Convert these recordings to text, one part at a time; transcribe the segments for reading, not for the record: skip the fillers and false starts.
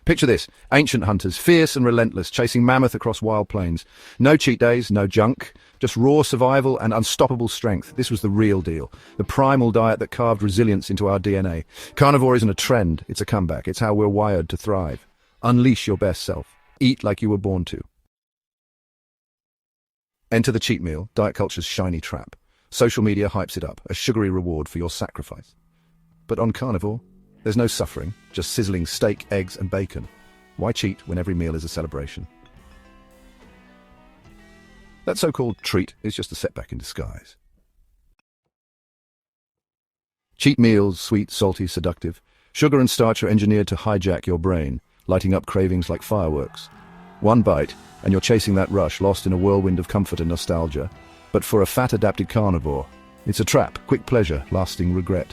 Picture this, ancient hunters, fierce and relentless, chasing mammoth across wild plains. No cheat days, no junk, just raw survival and unstoppable strength. This was the real deal, the primal diet that carved resilience into our DNA. Carnivore isn't a trend, it's a comeback. It's how we're wired to thrive. Unleash your best self. Eat like you were born to. Enter the cheat meal, diet culture's shiny trap. Social media hypes it up, a sugary reward for your sacrifice. But on Carnivore, there's no suffering, just sizzling steak, eggs, and bacon. Why cheat when every meal is a celebration? That so-called treat is just a setback in disguise. Cheat meals, sweet, salty, seductive. Sugar and starch are engineered to hijack your brain, lighting up cravings like fireworks. One bite, and you're chasing that rush, lost in a whirlwind of comfort and nostalgia. But for a fat-adapted carnivore, it's a trap, quick pleasure, lasting regret.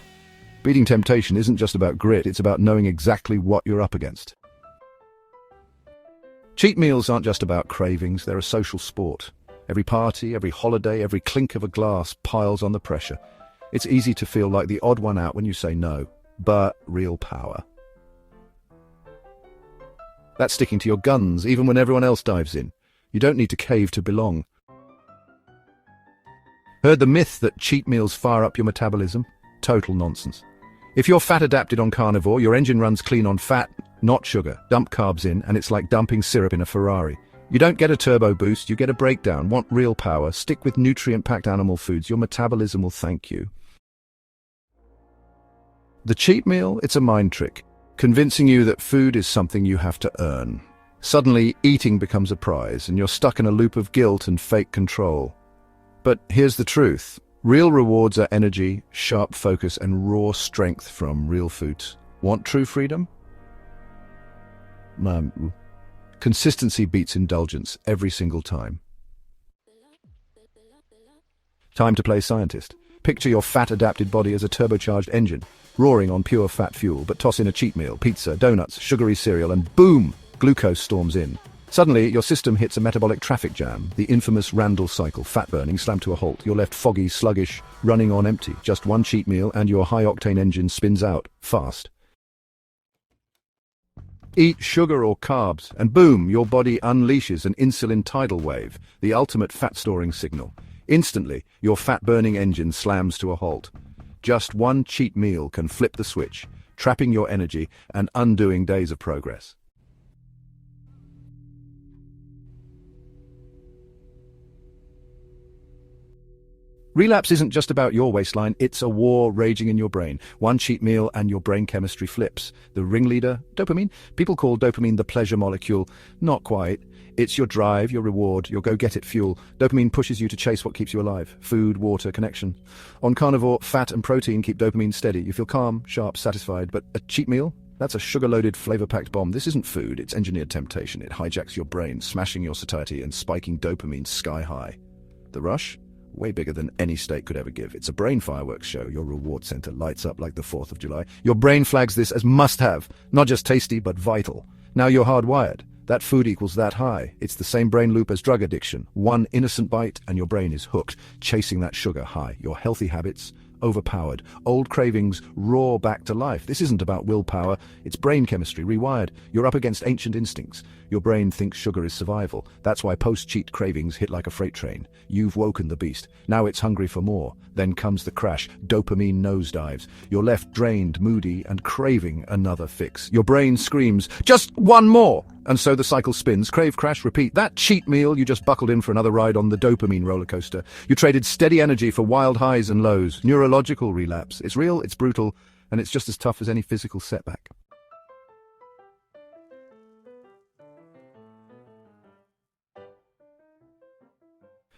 Beating temptation isn't just about grit, it's about knowing exactly what you're up against. Cheat meals aren't just about cravings, they're a social sport. Every party, every holiday, every clink of a glass piles on the pressure. It's easy to feel like the odd one out when you say no, but real power. That's sticking to your guns, even when everyone else dives in. You don't need to cave to belong. Heard the myth that cheat meals fire up your metabolism? Total nonsense. If you're fat-adapted on Carnivore, your engine runs clean on fat, not sugar. Dump carbs in, and it's like dumping syrup in a Ferrari. You don't get a turbo boost, you get a breakdown. Want real power? Stick with nutrient-packed animal foods. Your metabolism will thank you. The cheat meal, it's a mind trick, convincing you that food is something you have to earn. Suddenly, eating becomes a prize, and you're stuck in a loop of guilt and fake control. But here's the truth. Real rewards are energy, sharp focus, and raw strength from real foods. Want true freedom? Consistency beats indulgence every single time. Time to play scientist. Picture your fat-adapted body as a turbocharged engine, roaring on pure fat fuel, but toss in a cheat meal, pizza, donuts, sugary cereal, and boom! Glucose storms in. Suddenly, your system hits a metabolic traffic jam, the infamous Randle Cycle, fat burning, slammed to a halt. You're left foggy, sluggish, running on empty. Just one cheat meal and your high-octane engine spins out, fast. Eat sugar or carbs, and boom, your body unleashes an insulin tidal wave, the ultimate fat-storing signal. Instantly, your fat-burning engine slams to a halt. Just one cheat meal can flip the switch, trapping your energy and undoing days of progress. Relapse isn't just about your waistline, it's a war raging in your brain. One cheat meal and your brain chemistry flips. The ringleader, dopamine? People call dopamine the pleasure molecule. Not quite. It's your drive, your reward, your go-get-it fuel. Dopamine pushes you to chase what keeps you alive. Food, water, connection. On Carnivore, fat and protein keep dopamine steady. You feel calm, sharp, satisfied. But a cheat meal? That's a sugar-loaded, flavor-packed bomb. This isn't food, it's engineered temptation. It hijacks your brain, smashing your satiety and spiking dopamine sky high. The rush? Way bigger than any steak could ever give. It's a brain fireworks show. Your reward center lights up like the 4th of July. Your brain flags this as must-have, not just tasty, but vital. Now you're hardwired. That food equals that high. It's the same brain loop as drug addiction. One innocent bite and your brain is hooked, chasing that sugar high. Your healthy habits, overpowered. Old cravings roar back to life. This isn't about willpower, it's brain chemistry, rewired. You're up against ancient instincts. Your brain thinks sugar is survival. That's why post-cheat cravings hit like a freight train. You've woken the beast. Now it's hungry for more. Then comes the crash. Dopamine nosedives. You're left drained, moody, and craving another fix. Your brain screams, just one more! And so the cycle spins, crave, crash, repeat. That cheat meal, you just buckled in for another ride on the dopamine roller coaster. You traded steady energy for wild highs and lows. Neurological relapse. It's real, it's brutal, and it's just as tough as any physical setback.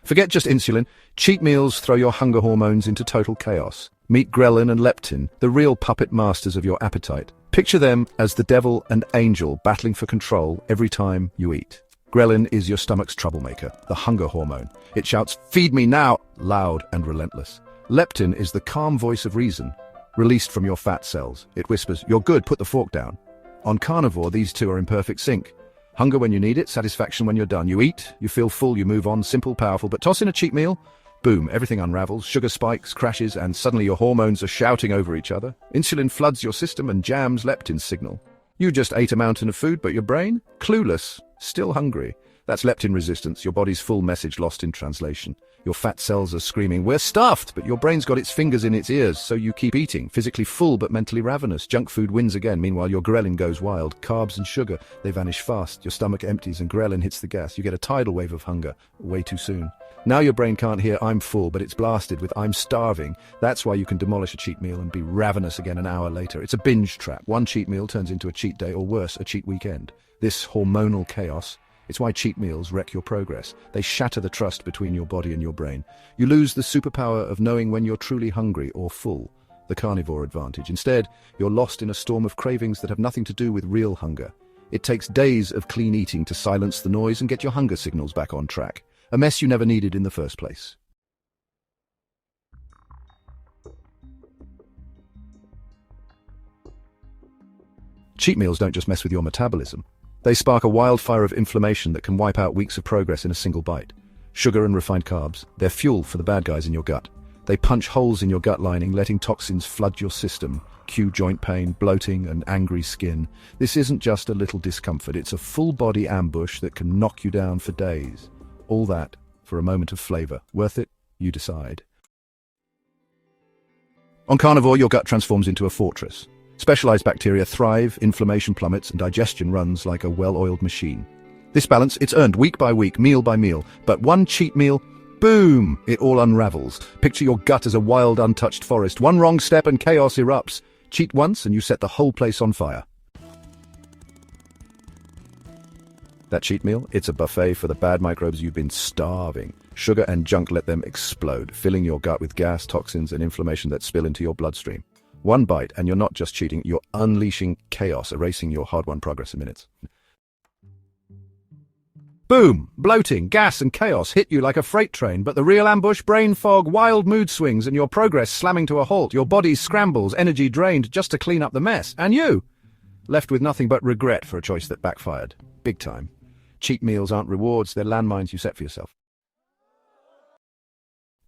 Forget just insulin. Cheat meals throw your hunger hormones into total chaos. Meet Ghrelin and Leptin, the real puppet masters of your appetite. Picture them as the devil and angel battling for control every time you eat. Ghrelin is your stomach's troublemaker, the hunger hormone. It shouts, "Feed me now!" loud and relentless. Leptin is the calm voice of reason, released from your fat cells. It whispers, "You're good, put the fork down." On Carnivore, these two are in perfect sync. Hunger when you need it, satisfaction when you're done. You eat, you feel full, you move on, simple, powerful, but toss in a cheat meal, boom, everything unravels, sugar spikes, crashes, and suddenly your hormones are shouting over each other. Insulin floods your system and jams leptin's signal. You just ate a mountain of food, but your brain? Clueless, still hungry. That's leptin resistance, your body's full message lost in translation. Your fat cells are screaming, "We're stuffed!" But your brain's got its fingers in its ears, so you keep eating, physically full but mentally ravenous. Junk food wins again. Meanwhile, your ghrelin goes wild. Carbs and sugar, they vanish fast. Your stomach empties and ghrelin hits the gas. You get a tidal wave of hunger, way too soon. Now your brain can't hear "I'm full," but it's blasted with "I'm starving." That's why you can demolish a cheat meal and be ravenous again an hour later. It's a binge trap. One cheat meal turns into a cheat day, or worse, a cheat weekend. This hormonal chaos, it's why cheat meals wreck your progress. They shatter the trust between your body and your brain. You lose the superpower of knowing when you're truly hungry or full, the carnivore advantage. Instead, you're lost in a storm of cravings that have nothing to do with real hunger. It takes days of clean eating to silence the noise and get your hunger signals back on track. A mess you never needed in the first place. Cheat meals don't just mess with your metabolism. They spark a wildfire of inflammation that can wipe out weeks of progress in a single bite. Sugar and refined carbs, they're fuel for the bad guys in your gut. They punch holes in your gut lining, letting toxins flood your system. Cue joint pain, bloating, and angry skin. This isn't just a little discomfort, it's a full-body ambush that can knock you down for days. All that for a moment of flavor. Worth it? You decide. On Carnivore, your gut transforms into a fortress. Specialized bacteria thrive, inflammation plummets, and digestion runs like a well-oiled machine. This balance, it's earned week by week, meal by meal. But one cheat meal, boom, it all unravels. Picture your gut as a wild, untouched forest. One wrong step and chaos erupts. Cheat once and you set the whole place on fire. That cheat meal, it's a buffet for the bad microbes you've been starving. Sugar and junk let them explode, filling your gut with gas, toxins, and inflammation that spill into your bloodstream. One bite, and you're not just cheating, you're unleashing chaos, erasing your hard-won progress in minutes. Boom! Bloating, gas, and chaos hit you like a freight train, but the real ambush, brain fog, wild mood swings, and your progress slamming to a halt. Your body scrambles, energy drained just to clean up the mess. And you? Left with nothing but regret for a choice that backfired. Big time. Cheat meals aren't rewards, they're landmines you set for yourself.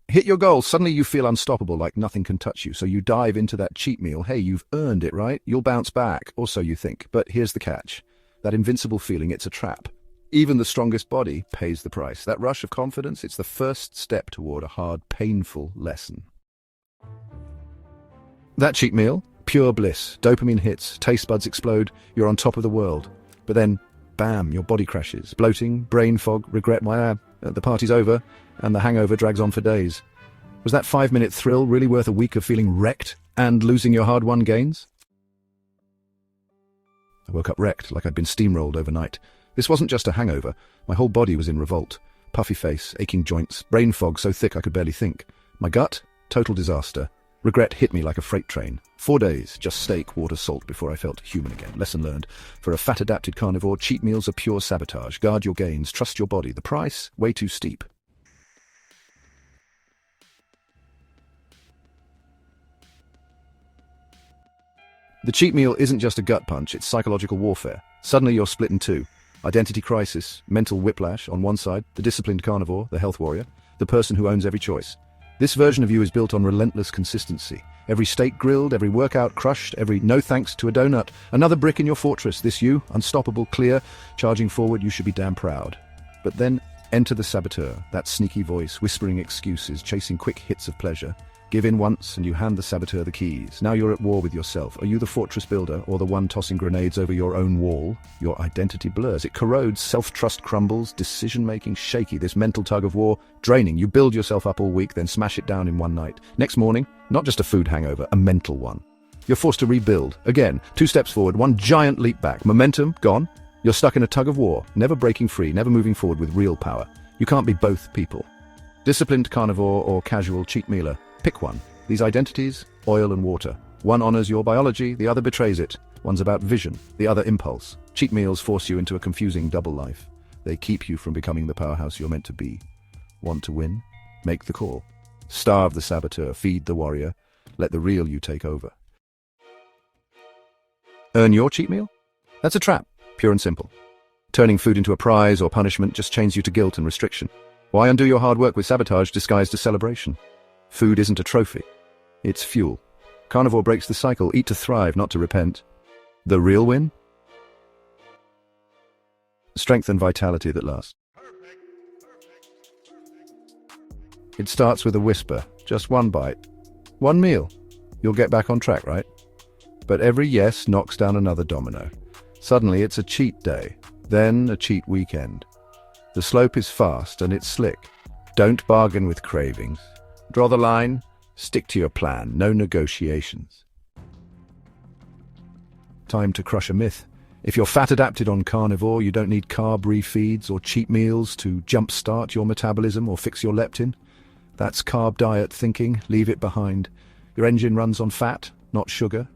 Hit your goal, suddenly you feel unstoppable, like nothing can touch you, so you dive into that cheat meal. Hey, you've earned it, right? You'll bounce back, or so you think. But here's the catch. That invincible feeling, it's a trap. Even the strongest body pays the price. That rush of confidence, it's the first step toward a hard, painful lesson. That cheat meal, pure bliss. Dopamine hits, taste buds explode, you're on top of the world. But then, bam, your body crashes. Bloating, brain fog, regret, the party's over, and the hangover drags on for days. Was that 5-minute thrill really worth a week of feeling wrecked and losing your hard-won gains? I woke up wrecked, like I'd been steamrolled overnight. This wasn't just a hangover. My whole body was in revolt. Puffy face, aching joints, brain fog so thick I could barely think. My gut? Total disaster. Regret hit me like a freight train. 4 days, just steak, water, salt, before I felt human again. Lesson learned. For a fat-adapted carnivore, cheat meals are pure sabotage. Guard your gains, trust your body. The price? Way too steep. The cheat meal isn't just a gut punch, it's psychological warfare. Suddenly you're split in two. Identity crisis, mental whiplash. On one side, the disciplined carnivore, the health warrior, the person who owns every choice. This version of you is built on relentless consistency. Every steak grilled, every workout crushed, every no thanks to a donut. Another brick in your fortress. This you, unstoppable, clear, charging forward, you should be damn proud. But then enter the saboteur, that sneaky voice, whispering excuses, chasing quick hits of pleasure. Give in once and you hand the saboteur the keys. Now you're at war with yourself. Are you the fortress builder or the one tossing grenades over your own wall? Your identity blurs. It corrodes, self-trust crumbles, decision-making shaky. This mental tug of war, draining. You build yourself up all week, then smash it down in one night. Next morning, not just a food hangover, a mental one. You're forced to rebuild. Again, 2 steps forward, 1 giant leap back. Momentum, gone. You're stuck in a tug of war, never breaking free, never moving forward with real power. You can't be both people. Disciplined carnivore or casual cheat mealer. Pick one. These identities, oil and water. One honors your biology, the other betrays it. One's about vision, the other impulse. Cheat meals force you into a confusing double life. They keep you from becoming the powerhouse you're meant to be. Want to win? Make the call. Starve the saboteur, feed the warrior. Let the real you take over. Earn your cheat meal? That's a trap, pure and simple. Turning food into a prize or punishment just chains you to guilt and restriction. Why undo your hard work with sabotage disguised as celebration? Food isn't a trophy. It's fuel. Carnivore breaks the cycle. Eat to thrive, not to repent. The real win? strength and vitality that last. It starts with a whisper, just one bite, one meal. You'll get back on track, right? But every yes knocks down another domino. Suddenly it's a cheat day, then a cheat weekend. The slope is fast and it's slick. Don't bargain with cravings. Draw the line, stick to your plan, no negotiations. Time to crush a myth. If you're fat adapted on carnivore, you don't need carb refeeds or cheat meals to jumpstart your metabolism or fix your leptin. That's carb diet thinking, leave it behind. Your engine runs on fat, not sugar.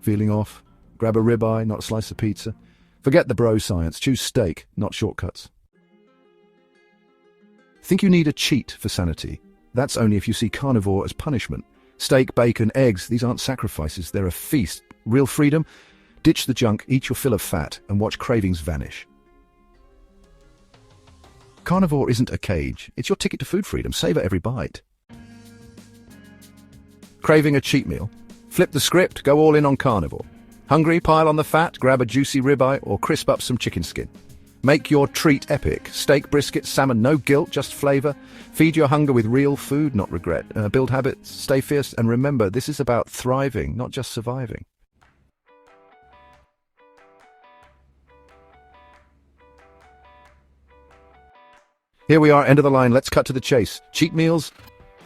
Feeling off? Grab a ribeye, not a slice of pizza. Forget the bro science, choose steak, not shortcuts. Think you need a cheat for sanity? That's only if you see carnivore as punishment. Steak, bacon, eggs, these aren't sacrifices, they're a feast. Real freedom? Ditch the junk, eat your fill of fat, and watch cravings vanish. Carnivore isn't a cage, it's your ticket to food freedom. Savor every bite. Craving a cheat meal? Flip the script, go all in on carnivore. Hungry, pile on the fat, grab a juicy ribeye, or crisp up some chicken skin. Make your treat epic. Steak, brisket, salmon, no guilt, just flavor. Feed your hunger with real food, not regret. Build habits, stay fierce, and remember, this is about thriving, not just surviving. Here we are, end of the line, let's cut to the chase. Cheat meals?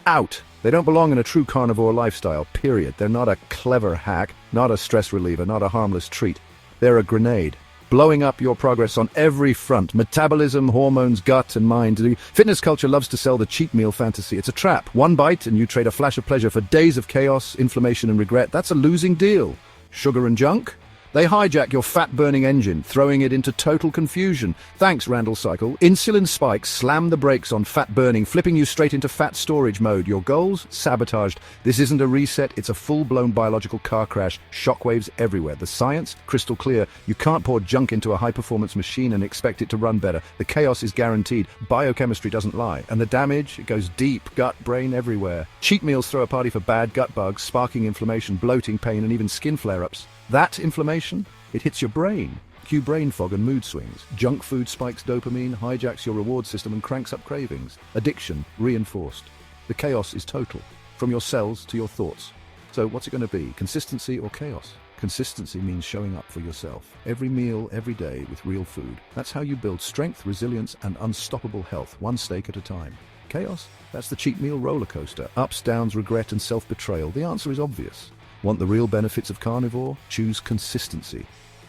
Out! They don't belong in a true carnivore lifestyle, period. They're not a clever hack, not a stress reliever, not a harmless treat. They're a grenade, blowing up your progress on every front. Metabolism, hormones, gut, and mind. Fitness culture loves to sell the cheat meal fantasy. It's a trap. One bite and you trade a flash of pleasure for days of chaos, inflammation, and regret. That's a losing deal. Sugar and junk? They hijack your fat-burning engine, throwing it into total confusion. Thanks, Randle Cycle. Insulin spikes slam the brakes on fat burning, flipping you straight into fat storage mode. Your goals? Sabotaged. This isn't a reset, it's a full-blown biological car crash. Shockwaves everywhere. The science? Crystal clear. You can't pour junk into a high-performance machine and expect it to run better. The chaos is guaranteed. Biochemistry doesn't lie. And the damage? It goes deep. Gut, brain, everywhere. Cheat meals throw a party for bad gut bugs, sparking inflammation, bloating, pain, and even skin flare-ups. That inflammation, it hits your brain. Cue brain fog and mood swings. Junk food spikes dopamine, hijacks your reward system and cranks up cravings. Addiction reinforced. The chaos is total, from your cells to your thoughts. So what's it going to be, consistency or chaos? Consistency means showing up for yourself. Every meal, every day with real food. That's how you build strength, resilience, and unstoppable health, one steak at a time. Chaos? That's the cheat meal roller coaster. Ups, downs, regret, and self-betrayal. The answer is obvious. Want the real benefits of carnivore? Choose consistency.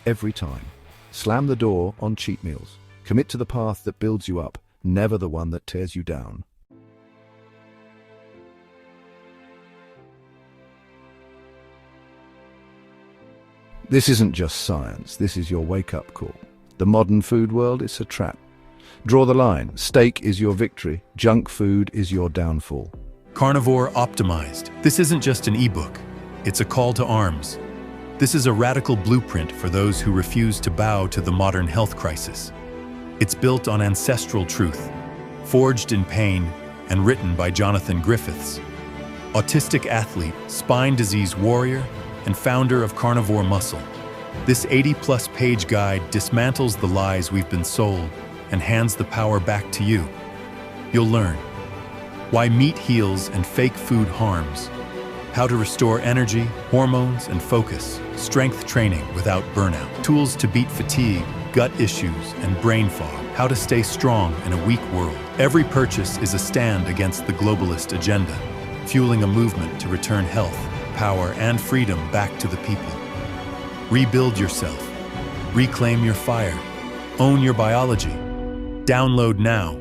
Every time. Slam the door on cheat meals. Commit to the path that builds you up, never the one that tears you down. This isn't just science, this is your wake-up call. The modern food world is a trap. Draw the line. Steak is your victory. Junk food is your downfall. Carnivore Optimized. This isn't just an ebook. It's a call to arms. This is a radical blueprint for those who refuse to bow to the modern health crisis. It's built on ancestral truth, forged in pain, and written by Jonathan Griffiths, autistic athlete, spine disease warrior, and founder of Carnivore Muscle. This 80-plus page guide dismantles the lies we've been sold and hands the power back to you. You'll learn why meat heals and fake food harms, how to restore energy, hormones, and focus, strength training without burnout, tools to beat fatigue, gut issues, and brain fog, how to stay strong in a weak world. Every purchase is a stand against the globalist agenda, fueling a movement to return health, power, and freedom back to the people. Rebuild yourself. Reclaim your fire. Own your biology. Download now